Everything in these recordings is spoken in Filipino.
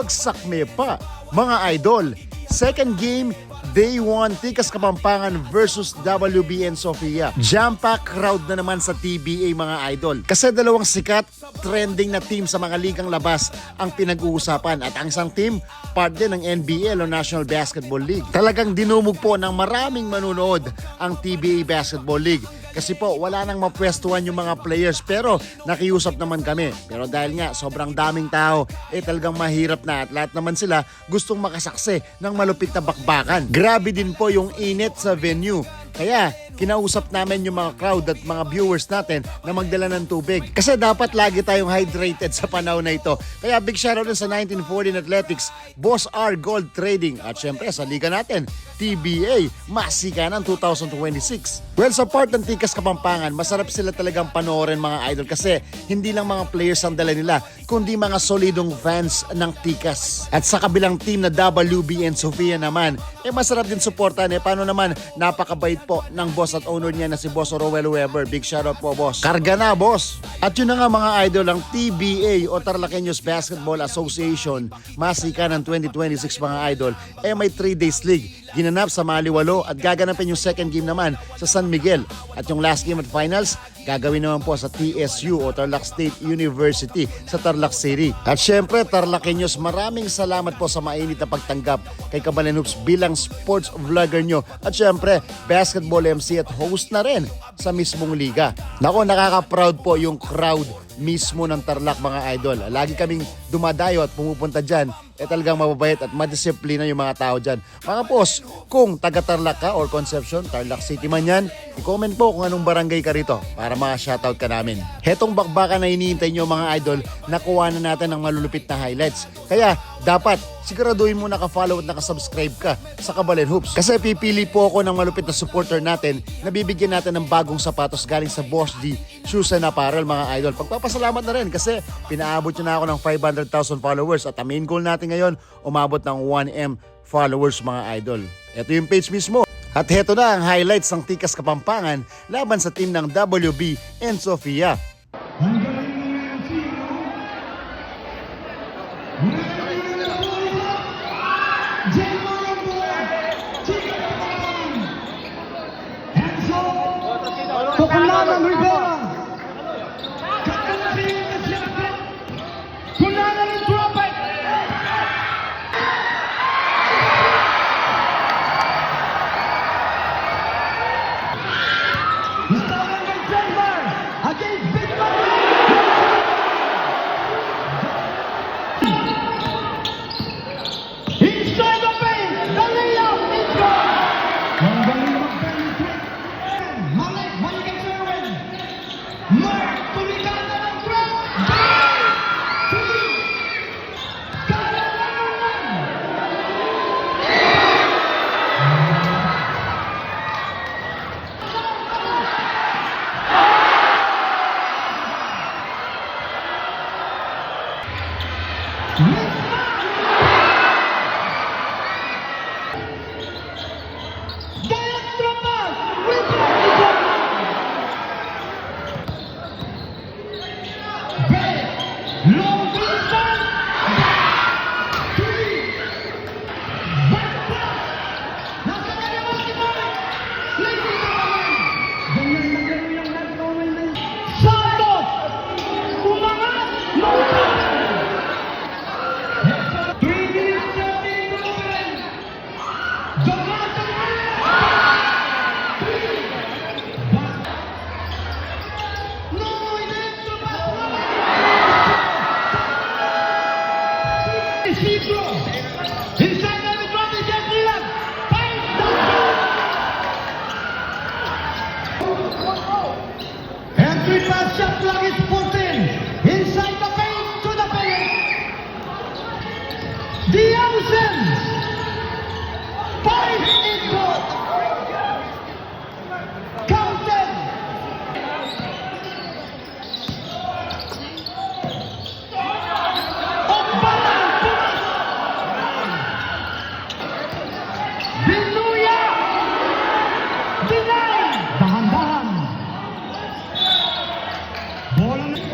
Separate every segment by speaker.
Speaker 1: magsakme pa. Mga idol, second game, Day 1, Tikas Kapampangan versus WBN Sofia. Jam-pack crowd na naman sa TBA mga idol. Kasi dalawang sikat, trending na team sa mga ligang labas ang pinag-uusapan. At ang isang team, part din ng NBL o National Basketball League. Talagang dinumog po ng maraming manunood ang TBA Basketball League. Kasi po wala nang mapwestuhan yung mga players pero nakiusap naman kami. Pero dahil nga sobrang daming tao, talagang mahirap na at lahat naman sila gustong makasaksi ng malupit na bakbakan. Grabe din po yung init sa venue. Kaya kinausap namin yung mga crowd at mga viewers natin na magdala ng tubig. Kasi dapat lagi tayong hydrated sa panahon na ito. Kaya big shoutout din sa 1914 Athletics, Boss R Gold Trading at syempre sa liga natin, TBA, Masikanan 2026. Well, sa part ng Tikas Kapampangan, masarap sila talagang panoorin mga idol kasi hindi lang mga players ang dala nila, kundi mga solidong fans ng Tikas. At sa kabilang team na WBN Sofia naman, masarap din supportan. Paano naman, napakabait po ng boss at owner niya na si Boss Roel Weber. Big shoutout po, boss. Karga na, boss. At yun na nga mga idol, ang TBA o Tarlaqueños Basketball Association, Masikanan 2026 mga idol, may 3 days league. Ginanap sa Maliwalo at gaganapin yung second game naman sa San Miguel. At yung last game at finals, gagawin naman po sa TSU o Tarlac State University sa Tarlac City. At syempre, Tarlaqueños, maraming salamat po sa mainit na pagtanggap kay Kabalen Hoops bilang sports vlogger nyo. At syempre, basketball MC at host na rin sa mismong liga. Nako, nakaka-proud po yung crowd mismo ng Tarlac mga idol. Lagi kaming dumadayo at pumupunta dyan. Talagang mababait at madisiplina yung mga tao dyan. Mga boss, kung taga Tarlac ka or Concepcion, Tarlac City man yan, i-comment po kung anong barangay ka rito para ma-shoutout ka namin. Hetong bakbakan na iniintay nyo mga idol, nakuha na natin ng malulupit na highlights. Kaya dapat siguraduhin mo naka-follow at naka-subscribe ka sa Kabalen Hoops. Kasi pipili po ako ng malupit na supporter natin na bibigyan natin ng bagong sapatos galing sa Boss D Shoes and Apparel mga idol. Pagpapasalamat na rin kasi pinaabot nyo na ako ng 500,000 followers at ang main goal natin ngayon, umabot ng 1M followers mga idol. Ito yung page mismo. At heto na ang highlights ng Tikas Kapampangan laban sa team ng WB and Sofia.
Speaker 2: Kulangan Rivera. Kulangan ng trumpet. Starting with Denver against Big Man. Inside the paint, the layup is gone. Ang galing mag-penetrate. Malik, balikan sa Erwin. Mark, tulikada ng crowd. Kala naman. Diantro pass. Long distance. Three. Back pass. Nasa kanya basketball. Lady Kapalan. Ganyan na ganyan yung nag-going na. Santos. Umangat. Montanan. 3 minutes 13 to open. Jonathan No, dentro pass. Isidro. Inside the traffic, Jeff Dylan. Five Entry pass shot clock is 14. Inside the paint to the paint. Diawson. 5 is good. Counted. Ogbalan. Binuya. Deny. Dahan-dahan. Bola na.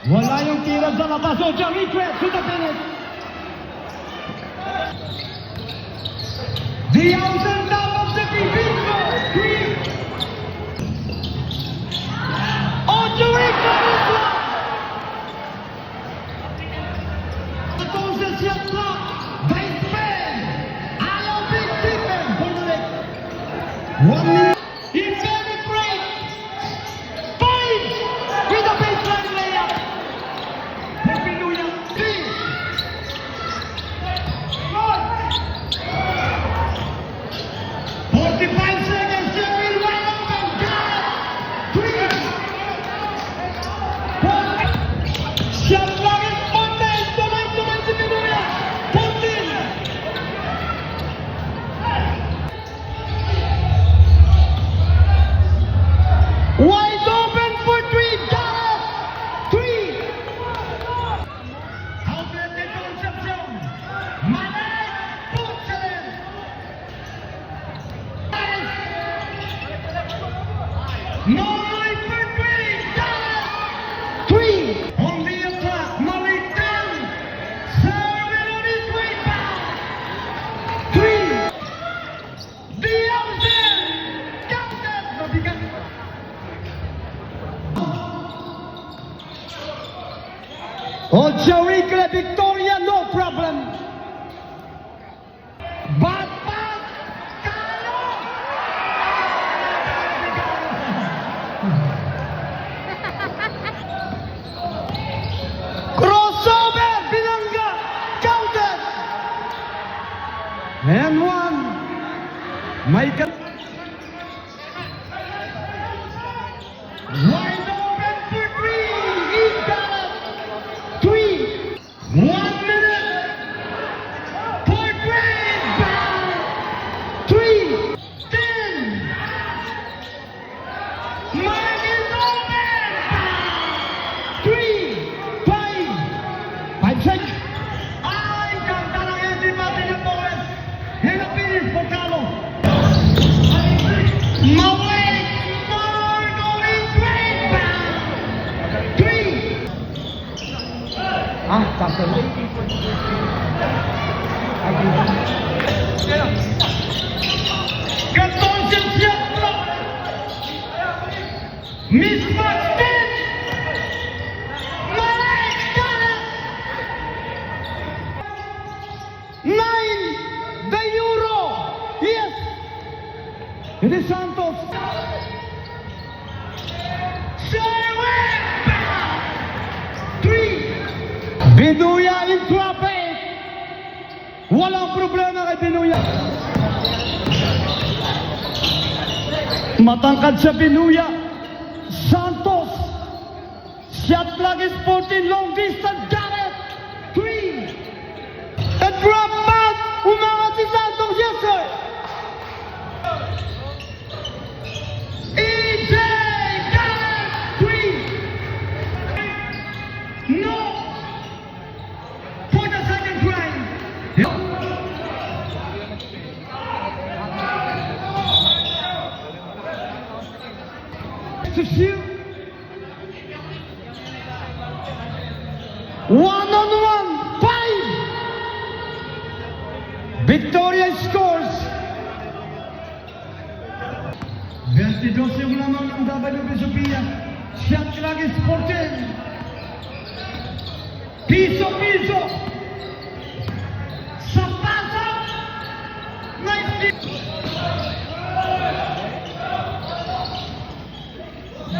Speaker 2: Wala yung tira sa labas. So, Jericho to the finish. The outside top of the Vico. 3. Oh, Jericho is blocked. Entonces ya está. Baseman. Alan Big Stephen. For the next 1 minute. He's very great. 5. With a baseline layup. Hallelujah. 3. 45 seconds. Jerry wide open. Got 3. 4. Shot clock is 14. Tuloy si Pinuya. 14. Wide open for 3. Got 3. Outlet de Concepcion. Malay. Puchelen. Malay for 3. Got 3. On the attack. Malay 10. Serving on his way back. 3. The outside. Captain. Mabigat. Jericho Victoria, no problem. But crossover, Binanga, counted. And 1. Michael. Wide open for 3. He's got it. 3. 1 minute. For Greg. 3. 10. Mark is open. 3. 5. 5 seconds. Ay, ganda ng ending natin yung Torres. And a finish for Calo. Mawait. More going straight back. 3. Sakto na. Entonces siempre Miss Martin Malay got it. 9 the Euro. Yes. It is Santos. Sherwin. 3. Binuya in traffic. Walang problema kay Binuya. Matangkad sa Binuya. Santos. Shot clock is 14. Long distance. Got it. 3. A drop pass. Umangat si Santos. Yes, sir. EJ. Got it. 3. No. For the second try. To shoot. 1-on-1. 5. Victoria scores. 22 yung lamang ng WB Sofia. Shot clock is 14. Piso. Sa pasok. Nice deep.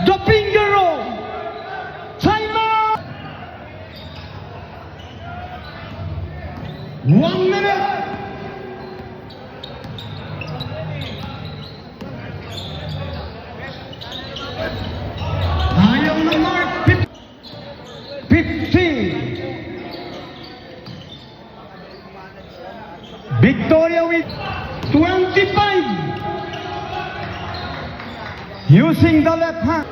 Speaker 2: The finger roll. Timer. 1 minute. Ayaw na mark. 15. Victoria with 25. Using the left hand.